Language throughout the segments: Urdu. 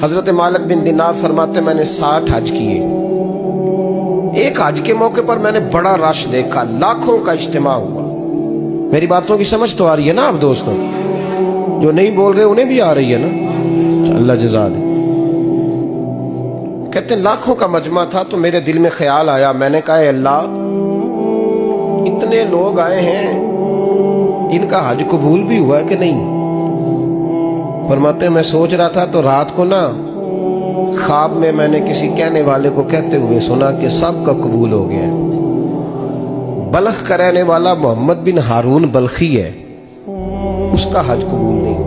حضرت مالک بن دینار فرماتے میں نے 60 حج کیے. ایک حج کے موقع پر میں نے بڑا رش دیکھا, لاکھوں کا اجتماع ہوا. میری باتوں کی سمجھ تو آ رہی ہے نا آپ دوستوں؟ جو نہیں بول رہے انہیں بھی آ رہی ہے نا؟ اللہ جزا دے. کہتے ہیں لاکھوں کا مجمع تھا تو میرے دل میں خیال آیا, میں نے کہا اے اللہ, اتنے لوگ آئے ہیں, ان کا حج قبول بھی ہوا ہے کہ نہیں؟ فرماتے ہیں میں سوچ رہا تھا تو رات کو نا خواب میں میں نے کسی کہنے والے کو کہتے ہوئے سنا کہ سب کا قبول ہو گیا. بلخ کا رہنے والا محمد بن ہارون بلخی ہے, اس کا حج قبول نہیں.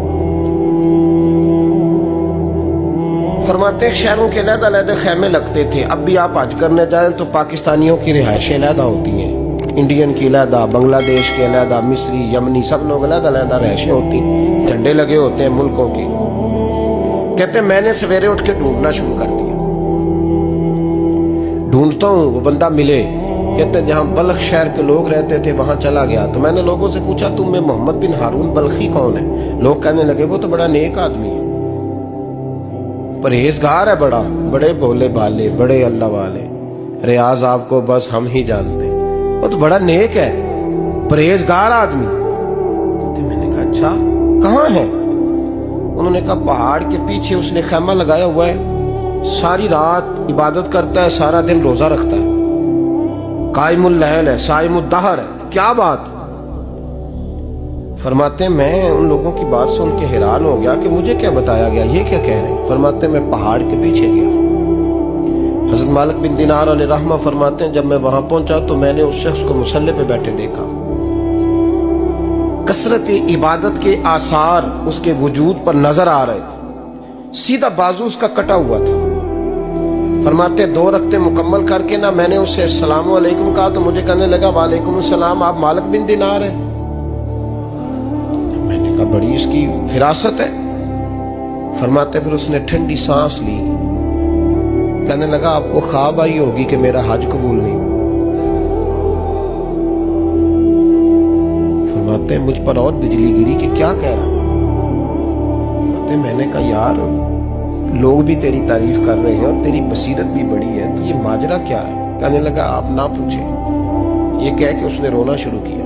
فرماتے ہیں شہروں کے علیحدہ علیحدہ خیمے لگتے تھے. اب بھی آپ حج کرنے جائیں تو پاکستانیوں کی رہائشیں علیحدہ ہوتی ہیں, انڈین کی علیحدہ, بنگلہ دیش کے علیحدہ, مصری, یمنی, سب لوگ علیحدہ علیحدہ رہائشیں ہوتی ہیں, جھنڈے لگے ہوتے ہیں ملکوں کے. کہتے ہیں میں نے سویرے اٹھ کے ڈھونڈنا شروع کر دیا. ڈھونڈتا ہوں وہ بندہ ملے. کہتے ہیں جہاں بلخ شہر کے لوگ رہتے تھے وہاں چلا گیا تو میں نے لوگوں سے پوچھا تم میں محمد بن ہارون بلخی کون ہے؟ لوگ کہنے لگے وہ تو بڑا نیک آدمی ہے, پرہیزگار ہے, بڑے بولے بالے, بڑے اللہ والے, ریاض آپ کو بس ہم ہی جانتے ہیں, وہ تو بڑا نیک ہے, پرہیزگار آدمی. میں نے کہا اچھا کہاں ہے؟ انہوں نے کہا پہاڑ کے پیچھے اس نے خیمہ لگایا ہوا ہے, ساری رات عبادت کرتا ہے, سارا دن روزہ رکھتا ہے, قائم اللیل ہے, صائم الدہر ہے. کیا بات؟ فرماتے ہیں میں ان لوگوں کی بات سن کے حیران ہو گیا کہ مجھے کیا بتایا گیا, یہ کیا کہہ رہے ہیں. فرماتے ہیں میں پہاڑ کے پیچھے گیا. حضرت مالک بن دینار علیہ رحمہ فرماتے ہیں جب میں وہاں پہنچا تو میں نے اس شخص کو مصلی پہ بیٹھے دیکھا. کثرت عبادت کے آثار اس کے وجود پر نظر آ رہے. سیدھا بازو اس کا کٹا ہوا تھا. فرماتے 2 رکعتیں مکمل کر کے نا میں نے اسے السلام علیکم کہا تو مجھے کہنے لگا وعلیکم السلام, آپ مالک بن دینار ہیں؟ میں نے کہا بڑی اس کی فراست ہے. فرماتے پھر اس نے ٹھنڈی سانس لی, کہنے لگا آپ کو خواب آئی ہوگی کہ میرا حج قبول نہیں. فرماتے ہیں مجھ پر اور بجلی گری کہ کیا کہہ رہا. فرماتے میں نے کہا یار لوگ بھی تیری تعریف کر رہے ہیں اور تیری بصیرت بھی بڑی ہے, تو یہ ماجرا کیا ہے؟ کہنے لگا آپ نہ پوچھیں. یہ کہہ کے اس نے رونا شروع کیا,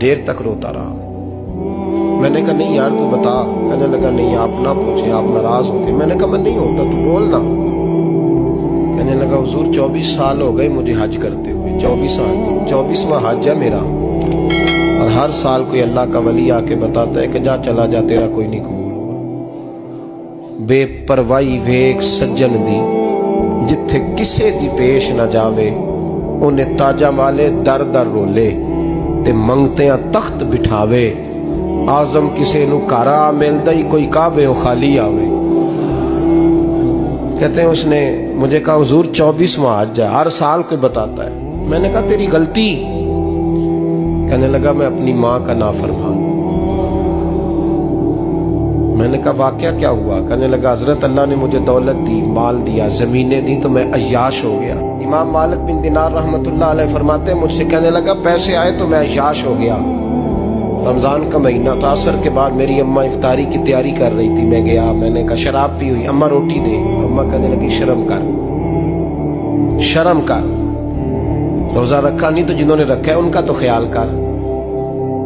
دیر تک روتا رہا. میں نے کہا نہیں یار تو بتا. کہنے لگا نہیں آپ نہ پوچھیں, آپ ناراض ہو گئے. میں نے کہا میں نہیں ہوتا, تو بولنا. کہنے لگا حضور 24 سال ہو گئے مجھے حج کرتے ہوئے, 24 سال, 24واں حج ہے میرا, اور ہر سال کوئی اللہ کا ولی آ کے بتاتا ہے کہ جا چلا جا تیرا کوئی نہیں قبول ہوا. بے پروائی ویک سجن دی جتھے کسے دی پیش نہ جاوے, انہیں تاجہ والے در در رولے تے منگتیاں تخت بٹھاوے. آزم کسے نو کارا ملدا ہی کوئی کعبے و خالی آوے. کہتے ہیں اس نے مجھے کہا حضور 24واں حج ہے, ہر سال کوئی بتاتا ہے. میں نے کہا تیری غلطی. کہنے لگا میں اپنی ماں کا نافرمان. میں نے کہا واقعہ کیا ہوا؟ کہنے لگا حضرت اللہ نے مجھے دولت دی, مال دیا, زمینیں دی, تو میں عیاش ہو گیا. امام مالک بن دینار رحمت اللہ علیہ فرماتے ہیں مجھ سے کہنے لگا پیسے آئے تو میں عیاش ہو گیا. رمضان کا مہینہ تھا, عصر کے بعد میری اماں افطاری کی تیاری کر رہی تھی. میں گیا, میں نے کہا شراب پی ہوئی, اماں روٹی دے. تو اماں کہنے لگی شرم کر, شرم کر, روزہ رکھا نہیں تو جنہوں نے رکھا ہے ان کا تو خیال کر.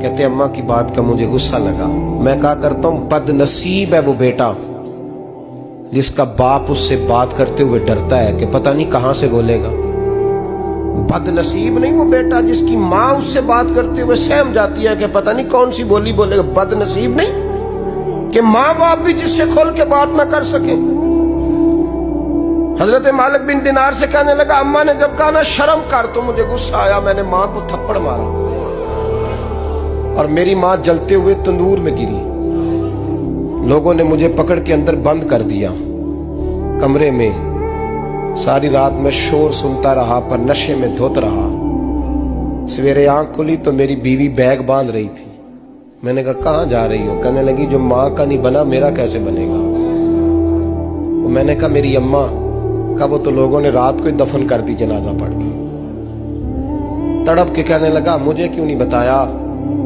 کہتے اماں کی بات کا مجھے غصہ لگا. میں کہا کرتا ہوں بد نصیب ہے وہ بیٹا جس کا باپ اس سے بات کرتے ہوئے ڈرتا ہے کہ پتہ نہیں کہاں سے بولے گا. بد نصیب نہیں وہ بیٹا جس کی ماں اس سے بات کرتے ہوئے سہم جاتی ہے کہ پتہ نہیں کون سی بولی بولے گا. بد نصیب نہیں کہ ماں باپ بھی جس سے کھول کے بات نہ کر سکے. حضرت مالک بن دینار سے کہنے لگا اماں نے جب کہا نا شرم کر تو مجھے غصہ آیا, میں نے ماں کو تھپڑ مارا اور میری ماں جلتے ہوئے تندور میں گری. لوگوں نے مجھے پکڑ کے اندر بند کر دیا کمرے میں. ساری رات میں شور سنتا رہا پر نشے میں دھوت رہا. سویرے آنکھ کھلی تو میری بیوی بیگ باندھ رہی تھی. میں نے کہا کہاں جا رہی ہو؟ کہنے لگی جو ماں کا نہیں بنا میرا کیسے بنے گا. میں نے کہا میری اماں کا وہ تو لوگوں نے رات کو دفن کر دی جنازہ پڑھ کے. تڑپ کے کہنے لگا مجھے کیوں نہیں بتایا؟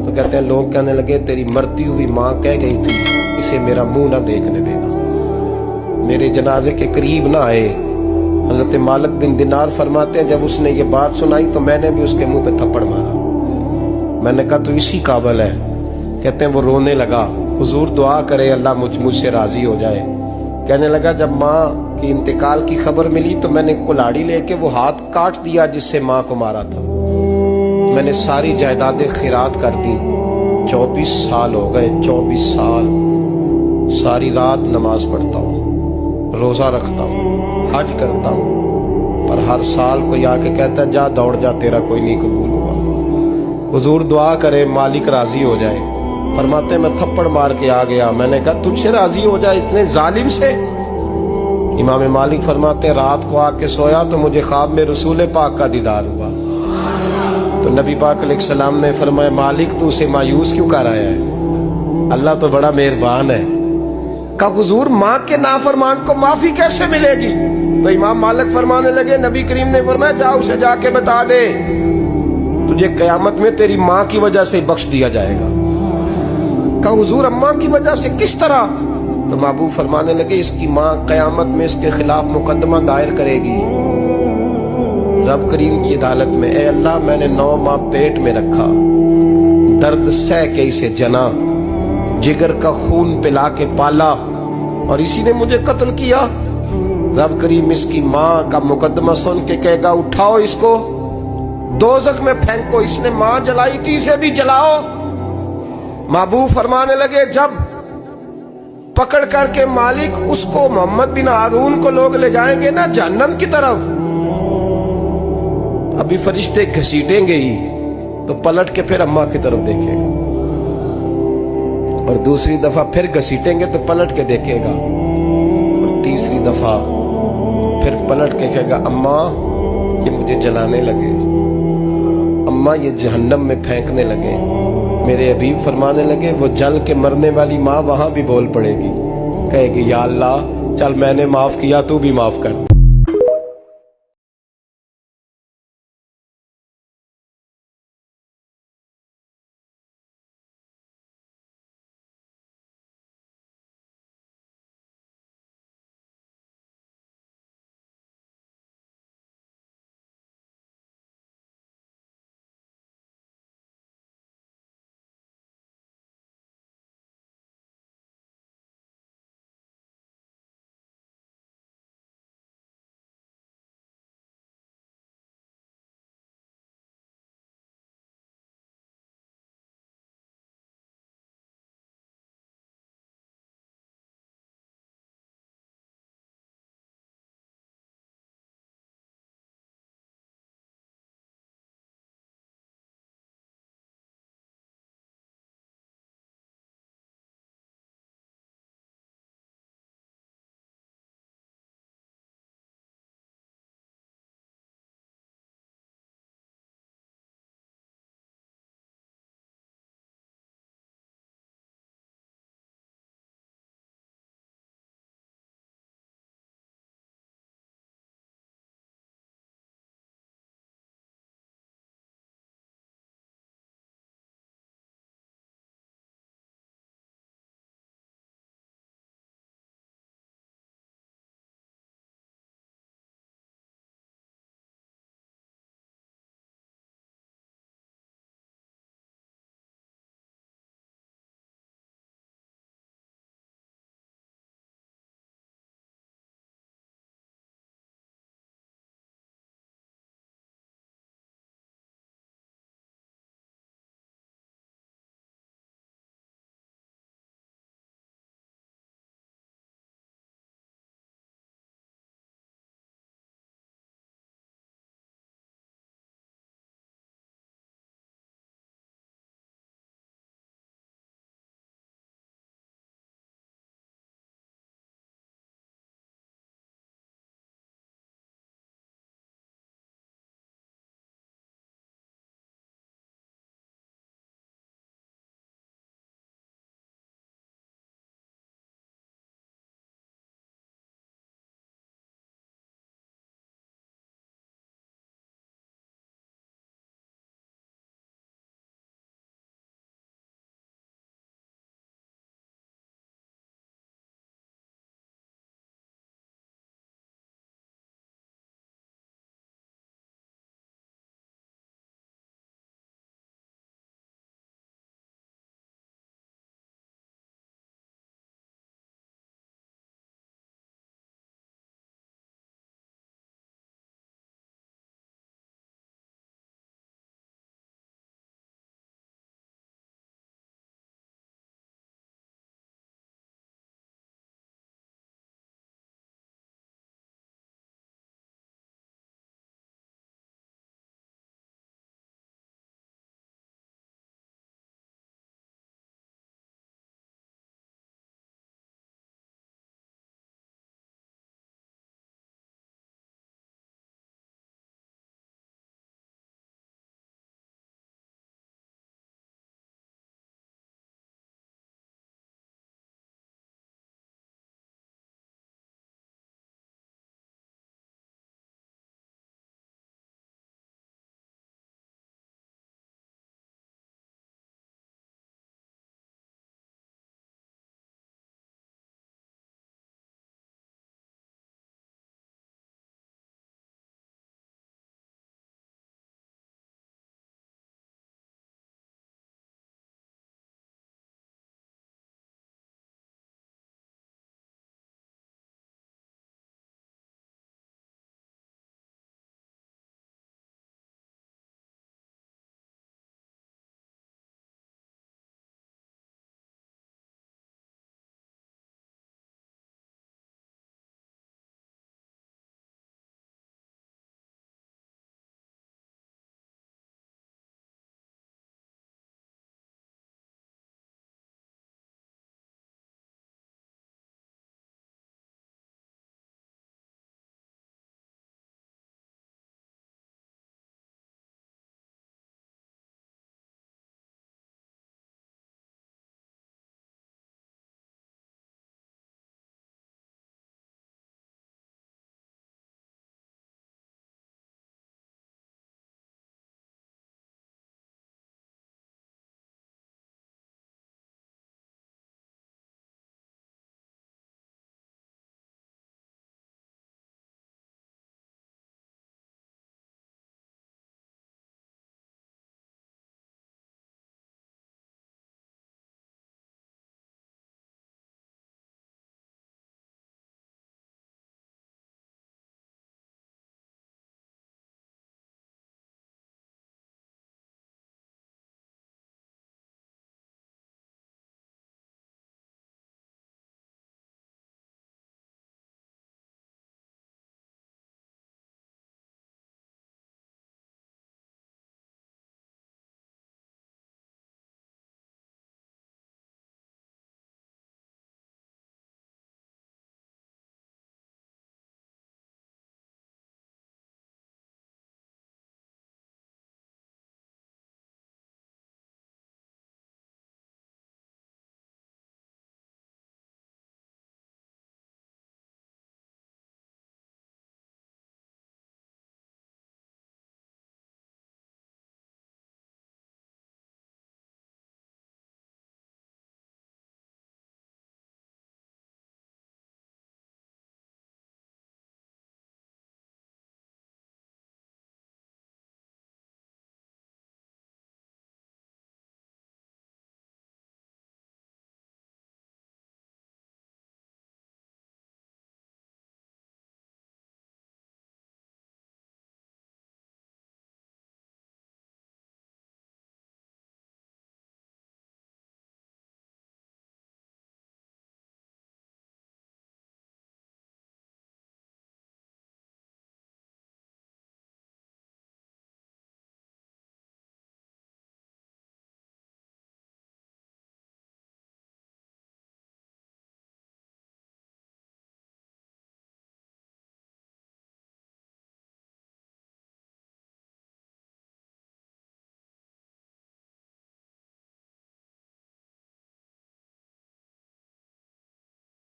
تو کہتے ہیں لوگ کہنے لگے تیری مرتی ہوئی ماں کہہ گئی تھی اسے میرا منہ نہ دیکھنے دینا. میرے جنازے کے قریب نہ آئے. حضرت مالک بن دینار فرماتے ہیں جب اس نے یہ بات سنائی تو میں نے بھی اس کے منہ پہ تھپڑ مارا. میں نے کہا تو اسی قابل ہے. کہتے ہیں وہ رونے لگا, حضور دعا کرے اللہ مجھ سے راضی ہو جائے. کہنے لگا جب ماں کی انتقال کی خبر ملی تو میں نے کلاڑی لے کے وہ ہاتھ کاٹ دیا جس سے ماں کو مارا تھا. میں نے ساری جائیدادیں خیرات کر دی. 24 سال ہو گئے, 24 سال. ساری رات نماز پڑھتا ہوں, روزہ رکھتا ہوں, حج کرتا ہوں, پر ہر سال کوئی آ کے کہتا ہے جا دوڑ جا تیرا کوئی نہیں قبول ہوا. حضور دعا کرے مالک راضی ہو جائے. فرماتے میں تھپڑ مار کے آ گیا. میں نے کہا تجھ سے راضی ہو جائے اتنے ظالم سے. امام مالک فرماتے رات کو آ کے سویا تو مجھے خواب میں رسول پاک کا دیدار ہوا. تو نبی پاک علیہ السلام نے فرمایا مالک تو اسے مایوس کیوں کر آیا ہے, اللہ تو بڑا مہربان ہے. کہا حضور ماں کے نافرمان کو معافی کیسے ملے گی؟ تو امام مالک فرمانے لگے نبی کریم نے فرمایا جا اسے جا کے بتا دے تجھے قیامت میں تیری ماں کی وجہ سے بخش دیا جائے گا. کہا حضور اماں کی وجہ سے کس طرح؟ تو محبوب فرمانے لگے اس کی ماں قیامت میں اس کے خلاف مقدمہ دائر کرے گی رب کریم کی عدالت میں. اے اللہ میں نے 9 ماہ پیٹ میں رکھا, درد سہ کے اسے جنا, جگر کا خون پلا کے پالا, اور اسی نے مجھے قتل کیا. رب کریم اس کی ماں کا مقدمہ سن کے کہے گا اٹھاؤ اس کو دوزخ میں پھینکو, اس نے ماں جلائی تھی اسے بھی جلاؤ. محبوب فرمانے لگے جب پکڑ کر کے مالک اس کو محمد بن ہارون کو لوگ لے جائیں گے نا جہنم کی طرف, ابھی فرشتے گھسیٹیں گے ہی تو پلٹ کے پھر اماں کی طرف دیکھے گا, اور دوسری دفعہ پھر گھسیٹیں گے تو پلٹ کے دیکھے گا, اور تیسری دفعہ پھر پلٹ کے کہے گا اماں یہ مجھے جلانے لگے, اماں یہ جہنم میں پھینکنے لگے. میرے حبیب فرمانے لگے وہ جل کے مرنے والی ماں وہاں بھی بول پڑے گی, کہے گی یا اللہ چل میں نے معاف کیا تو بھی معاف کر.